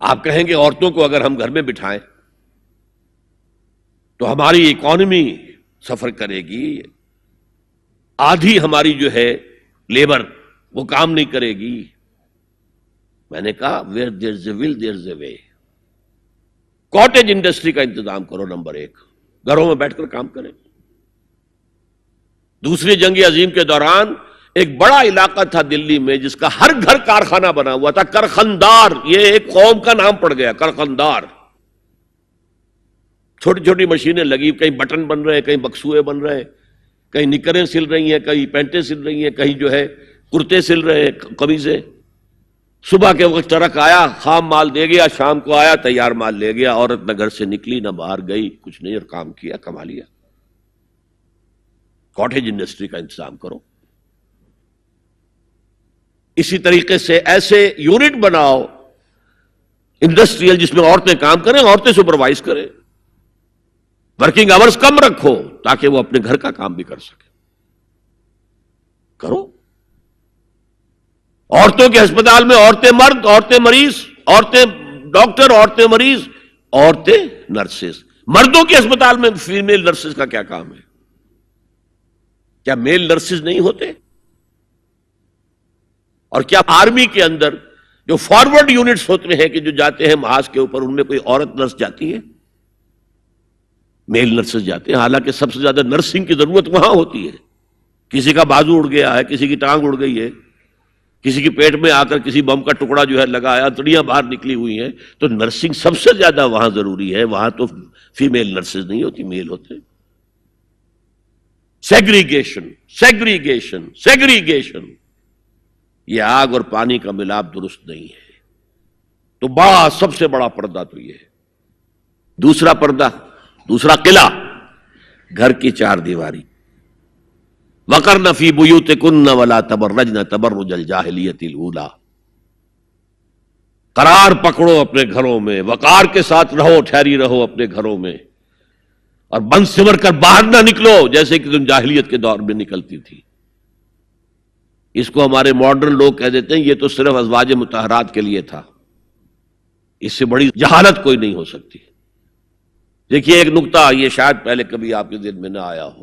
آپ کہیں گے عورتوں کو اگر ہم گھر میں بٹھائیں تو ہماری اکانومی سفر کرے گی، آدھی ہماری جو ہے لیبر وہ کام نہیں کرے گی۔ میں نے کہا where there's a will there's a way۔ Cottage industry کا انتظام کرو، نمبر 1، گھروں میں بیٹھ کر کام کریں۔ دوسری جنگ عظیم کے دوران ایک بڑا علاقہ تھا دلی میں جس کا ہر گھر کارخانہ بنا ہوا تھا، کرخندار، یہ ایک قوم کا نام پڑ گیا، کرخندار۔ چھوٹی چھوٹی مشینیں لگی، کہیں بٹن بن رہے ہیں، کہیں بکسوئے بن رہے ہیں، کہیں نکریں سل رہی ہیں، کہیں پینٹیں سل رہی ہیں، کہیں جو ہے کرتے سل رہے ہیں، قمیضیں۔ صبح کے وقت ٹرک آیا، خام مال دے گیا، شام کو آیا، تیار مال لے گیا۔ عورت نہ گھر سے نکلی نہ باہر گئی، کچھ نہیں، اور کام کیا، کما لیا۔ کاٹیج انڈسٹری کا انتظام کرو۔ اسی طریقے سے ایسے یونٹ بناؤ انڈسٹریل جس میں عورتیں کام کریں، عورتیں سپروائز کریں، ورکنگ آورز کم رکھو تاکہ وہ اپنے گھر کا کام بھی کر سکیں۔ کرو۔ عورتوں کے ہسپتال میں عورتیں مرد، عورتیں مریض، عورتیں ڈاکٹر، عورتیں مریض، عورتیں نرسز۔ مردوں کے ہسپتال میں فیمیل نرسز کا کیا کام ہے؟ کیا میل نرسز نہیں ہوتے؟ اور کیا آرمی کے اندر جو فارورڈ یونٹس ہوتے ہیں کہ جو جاتے ہیں محاذ کے اوپر، ان میں کوئی عورت نرس جاتی ہے؟ میل نرسز جاتے ہیں، حالانکہ سب سے زیادہ نرسنگ کی ضرورت وہاں ہوتی ہے۔ کسی کا بازو اڑ گیا ہے، کسی کی ٹانگ اڑ گئی ہے، کسی کی پیٹ میں آ کر کسی بم کا ٹکڑا جو ہے لگایا، انتڑیاں باہر نکلی ہوئی ہیں، تو نرسنگ سب سے زیادہ وہاں ضروری ہے۔ وہاں تو فیمیل نرسز نہیں ہوتی، میل ہوتے۔ سیگریگیشن، سیگریگیشن، سیگریگیشن، یہ آگ اور پانی کا ملاپ درست نہیں ہے۔ تو سب سے بڑا پردہ تو یہ ہے۔ دوسرا پردہ، دوسرا قلعہ، گھر کی چار دیواری۔ وَقَرْنَ فِي بُيُوتِكُنَّ وَلَا تَبَرَّجْنَ تَبَرُّجَ الْجَاهِلِيَّةِ الْأُولَىٰ۔ قرار پکڑو اپنے گھروں میں، وقار کے ساتھ رہو، ٹھہری رہو اپنے گھروں میں، اور بند سمر کر باہر نہ نکلو جیسے کہ تم جاہلیت کے دور میں نکلتی تھی۔ اس کو ہمارے ماڈرن لوگ کہہ دیتے ہیں یہ تو صرف ازواج مطہرات کے لیے تھا، اس سے بڑی جہالت کوئی نہیں ہو سکتی۔ دیکھیے ایک نکتہ، یہ شاید پہلے کبھی آپ کے ذہن میں نہ آیا ہو،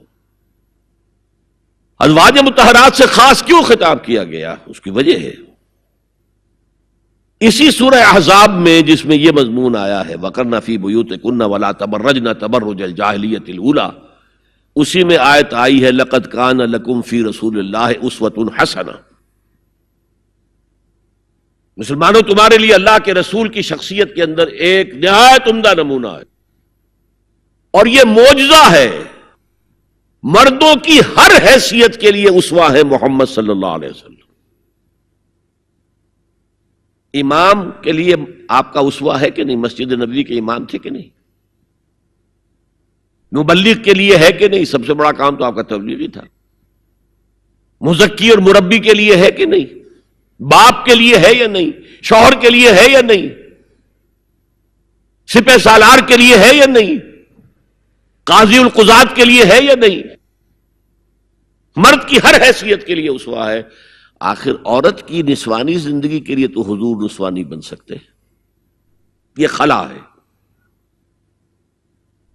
ازواج مطہرات سے خاص کیوں خطاب کیا گیا؟ اس کی وجہ ہے اسی سورہ احزاب میں جس میں یہ مضمون آیا ہے وَقَرْنَ فِي بُيُوتِكُنَّ وَلَا تَبَرَّجْنَ تَبَرُّجَ الْجَاهِلِيَّةِ الْأُولَىٰ، اسی میں آیت آئی ہے لَقَدْ كَانَ لَكُمْ فِي رَسُولِ اللَّهِ أُسْوَةٌ حَسَنَةٌ۔ مسلمانوں تمہارے لیے اللہ کے رسول کی شخصیت کے اندر ایک نہایت عمدہ نمونہ ہے، اور یہ معجزہ ہے، مردوں کی ہر حیثیت کے لیے اسوہ ہے محمد صلی اللہ علیہ وسلم۔ امام کے لیے آپ کا اسوہ ہے کہ نہیں؟ مسجد نبوی کے امام تھے کہ نہیں؟ مبلغ کے لیے ہے کہ نہیں؟ سب سے بڑا کام تو آپ کا تبلیغی تھا۔ مزکی اور مربی کے لیے ہے کہ نہیں؟ باپ کے لیے ہے یا نہیں؟ شوہر کے لیے ہے یا نہیں؟ سپہ سالار کے لیے ہے یا نہیں؟ قاضی القضات کے لیے ہے یا نہیں؟ مرد کی ہر حیثیت کے لیے اسوہ ہے۔ آخر عورت کی نسوانی زندگی کے لیے تو حضور نسواں نہیں بن سکتے، یہ خلا ہے۔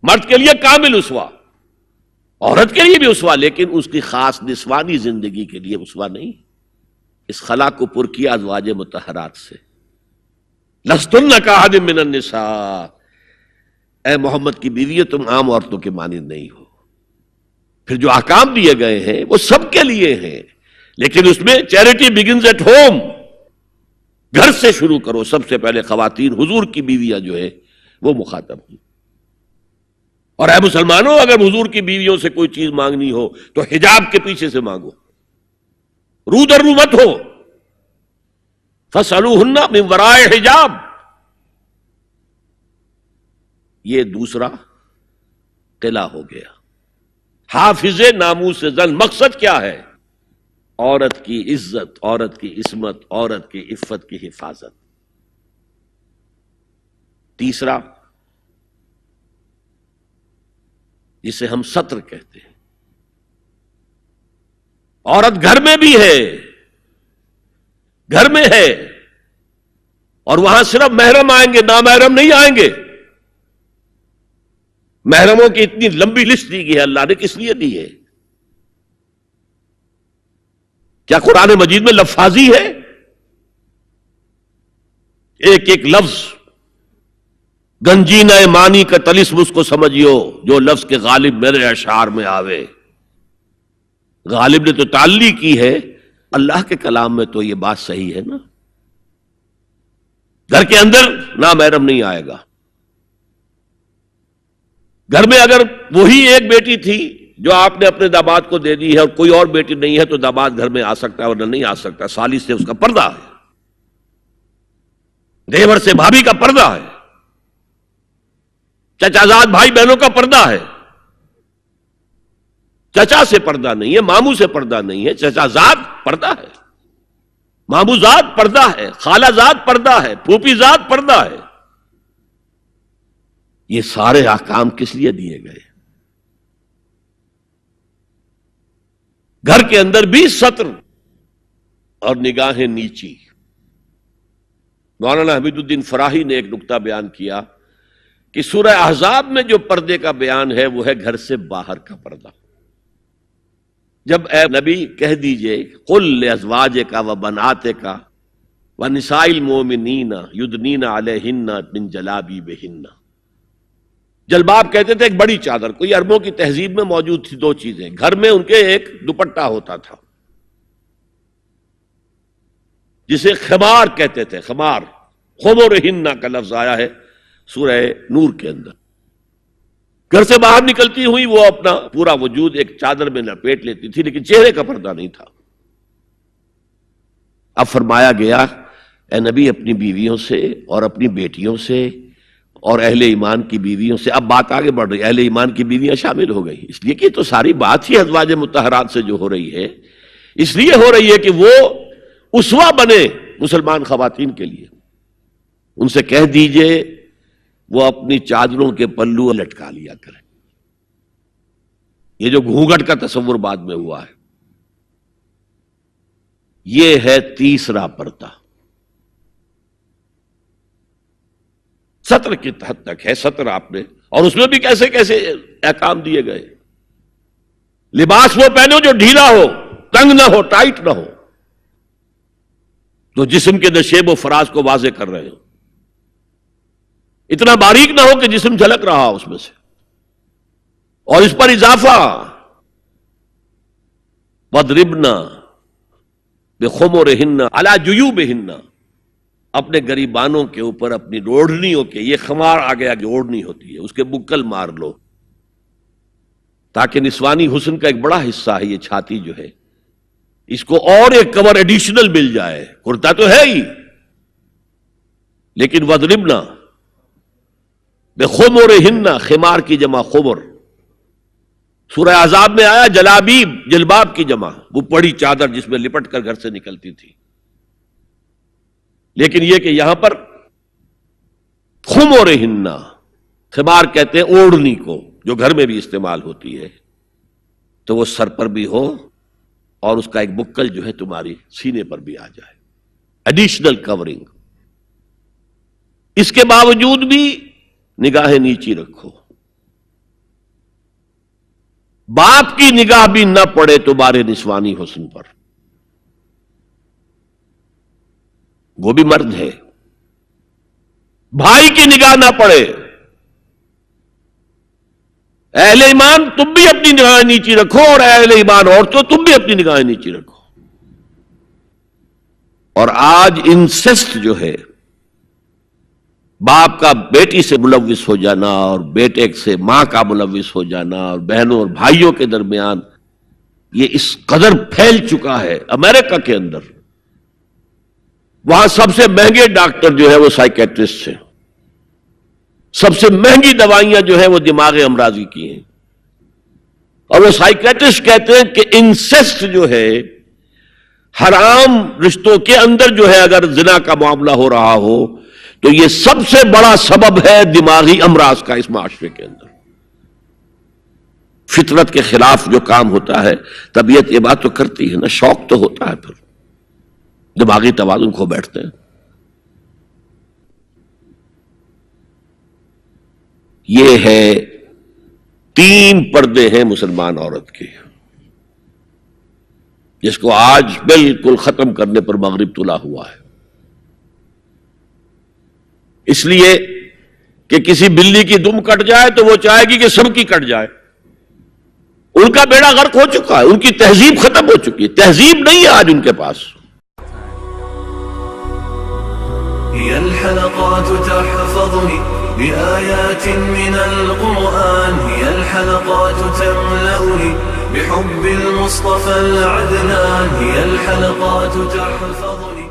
مرد کے لیے کامل اسوہ، عورت کے لیے بھی اسوہ، لیکن اس کی خاص نسوانی زندگی کے لیے اسوہ نہیں۔ اس خلا کو پر کیا ازواج مطہرات سے۔ لستن کاحد من النساء، اے محمد کی بیوی تم عام عورتوں کے مانند نہیں ہو۔ پھر جو احکام دیے گئے ہیں وہ سب کے لیے ہیں، لیکن اس میں چیریٹی بگنز ایٹ ہوم، گھر سے شروع کرو۔ سب سے پہلے خواتین، حضور کی بیویاں جو ہے وہ مخاطب ہیں۔ اور اے مسلمانوں، اگر حضور کی بیویوں سے کوئی چیز مانگنی ہو تو حجاب کے پیچھے سے مانگو، رو در رو مت ہو۔ فَاسْأَلُوهُنَّ مِنْ وَرَاءِ حجاب، یہ دوسرا قلعہ ہو گیا۔ حافظ ناموس زن، مقصد کیا ہے؟ عورت کی عزت، عورت کی عصمت، عورت کی عفت کی حفاظت۔ تیسرا جسے ہم ستر کہتے ہیں، عورت گھر میں بھی ہے، گھر میں ہے، اور وہاں صرف محرم آئیں گے، نامحرم نہیں آئیں گے. محرموں کی اتنی لمبی لسٹ دی گئی ہے، اللہ نے کس لیے دی ہے؟ کیا قرآن مجید میں لفاظی ہے؟ ایک ایک لفظ گنجینہ معنی کا طلسم اس کو سمجھیو جو لفظ کے غالب میرے اشعار میں آوے. غالب نے تو تعلی کی ہے، اللہ کے کلام میں تو یہ بات صحیح ہے نا. گھر کے اندر نامحرم نہیں آئے گا. گھر میں اگر وہی ایک بیٹی تھی جو آپ نے اپنے داماد کو دے دی ہے اور کوئی اور بیٹی نہیں ہے تو داماد گھر میں آ سکتا ہے ورنہ نہیں آ سکتا. سالی سے اس کا پردہ ہے، دیور سے بھابھی کا پردہ ہے، چچا زاد بھائی بہنوں کا پردہ ہے. چچا سے پردہ نہیں ہے، ماموں سے پردہ نہیں ہے، چچا زاد پردہ ہے، ماموں زاد پردہ ہے، خالہ زاد پردہ ہے، پھوپھی زاد پردہ ہے. یہ سارے احکام کس لیے دیے گئے؟ گھر کے اندر بھی ستر اور نگاہیں نیچی. مولانا حمید الدین فراہی نے ایک نقطہ بیان کیا کہ سورہ احزاب میں جو پردے کا بیان ہے وہ ہے گھر سے باہر کا پردہ. جب اے نبی کہہ دیجئے قل لازواجک و بناتک و نساء المؤمنین یدنین علیہن من جلابیبہن. جلباب کہتے تھے ایک بڑی چادر. کوئی عربوں کی تہذیب میں موجود تھی دو چیزیں. گھر میں ان کے ایک دوپٹہ ہوتا تھا جسے خمار کہتے تھے. خمار، خمرہن کا لفظ آیا ہے سورہ نور کے اندر. گھر سے باہر نکلتی ہوئی وہ اپنا پورا وجود ایک چادر میں لپیٹ لیتی تھی لیکن چہرے کا پردہ نہیں تھا. اب فرمایا گیا اے نبی اپنی بیویوں سے اور اپنی بیٹیوں سے اور اہل ایمان کی بیویوں سے. اب بات آگے بڑھ رہی ہے، اہل ایمان کی بیویاں شامل ہو گئی اس لیے کہ تو ساری بات ہی ازواج مطہرات سے جو ہو رہی ہے اس لیے ہو رہی ہے کہ وہ اسوہ بنے مسلمان خواتین کے لیے. ان سے کہہ دیجئے وہ اپنی چادروں کے پلو لٹکا لیا کریں. یہ جو گھونگھٹ کا تصور بعد میں ہوا ہے یہ ہے تیسرا پردہ. ستر کی حد تک ہے ستر آپ نے، اور اس میں بھی کیسے کیسے احکام دیے گئے. لباس وہ پہنو جو ڈھیلا ہو، تنگ نہ ہو، ٹائٹ نہ ہو، تو جسم کے نشیب و فراز کو واضح کر رہے ہو. اتنا باریک نہ ہو کہ جسم جھلک رہا اس میں سے. اور اس پر اضافہ وَاضْرِبْنَا بِخُمُرِهِنَّ عَلَى جُيُوبِهِنَّ. اپنے گریبانوں کے اوپر اپنی روڑنیوں کے، یہ خمار آ گیا جو اوڑھنی ہوتی ہے اس کے بکل مار لو تاکہ نسوانی حسن کا ایک بڑا حصہ ہے یہ چھاتی جو ہے اس کو اور ایک کور ایڈیشنل مل جائے. کرتا تو ہے ہی لیکن وَاضْرِبْنَا بِخُمُرِهِنَّ، خمار کی جمع خمر. سورہ احزاب میں آیا جلابیب، جلباب کی جمع وہ بڑی چادر جس میں لپٹ کر گھر سے نکلتی تھی. لیکن یہ کہ یہاں پر خمرہن، خمار کہتے ہیں اوڑھنی کو جو گھر میں بھی استعمال ہوتی ہے، تو وہ سر پر بھی ہو اور اس کا ایک بکل جو ہے تمہاری سینے پر بھی آ جائے، ایڈیشنل کورنگ. اس کے باوجود بھی نگاہیں نیچی رکھو. باپ کی نگاہ بھی نہ پڑے تمہارے نسوانی حسن پر، وہ بھی مرد ہے. بھائی کی نگاہ نہ پڑے. اہل ایمان تم بھی اپنی نگاہیں نیچی رکھو اور اہل ایمان عورتوں تم بھی اپنی نگاہیں نیچی رکھو. اور آج انسسٹ جو ہے، باپ کا بیٹی سے ملوث ہو جانا اور بیٹے سے ماں کا ملوث ہو جانا اور بہنوں اور بھائیوں کے درمیان، یہ اس قدر پھیل چکا ہے. امریکہ کے اندر وہاں سب سے مہنگے ڈاکٹر جو ہے وہ سائیکیٹرسٹ ہیں، سب سے مہنگی دوائیاں جو ہیں وہ دماغ امراضی کی ہیں. اور وہ سائیکیٹرسٹ کہتے ہیں کہ انسسٹ جو ہے، حرام رشتوں کے اندر جو ہے اگر زنا کا معاملہ ہو رہا ہو تو یہ سب سے بڑا سبب ہے دماغی امراض کا اس معاشرے کے اندر. فطرت کے خلاف جو کام ہوتا ہے طبیعت یہ بات تو کرتی ہے نا، شوق تو ہوتا ہے، پھر دماغی توازن کھو بیٹھتے ہیں. یہ ہے 3 پردے ہیں مسلمان عورت کے، جس کو آج بالکل ختم کرنے پر مغرب تلا ہوا ہے، اس لیے کہ کسی بلی کی دم کٹ جائے تو وہ چاہے گی کہ سب کی کٹ جائے۔ ان کا بیڑا غرق ہو چکا ہے، ان کی تہذیب ختم ہو چکی ہے، تہذیب نہیں ہے آج ان کے پاس۔ هي الحلقات تحفظني بآيات من القرآن، هي الحلقات تملأني بحب المصطفى العدنان، هي الحلقات تحفظني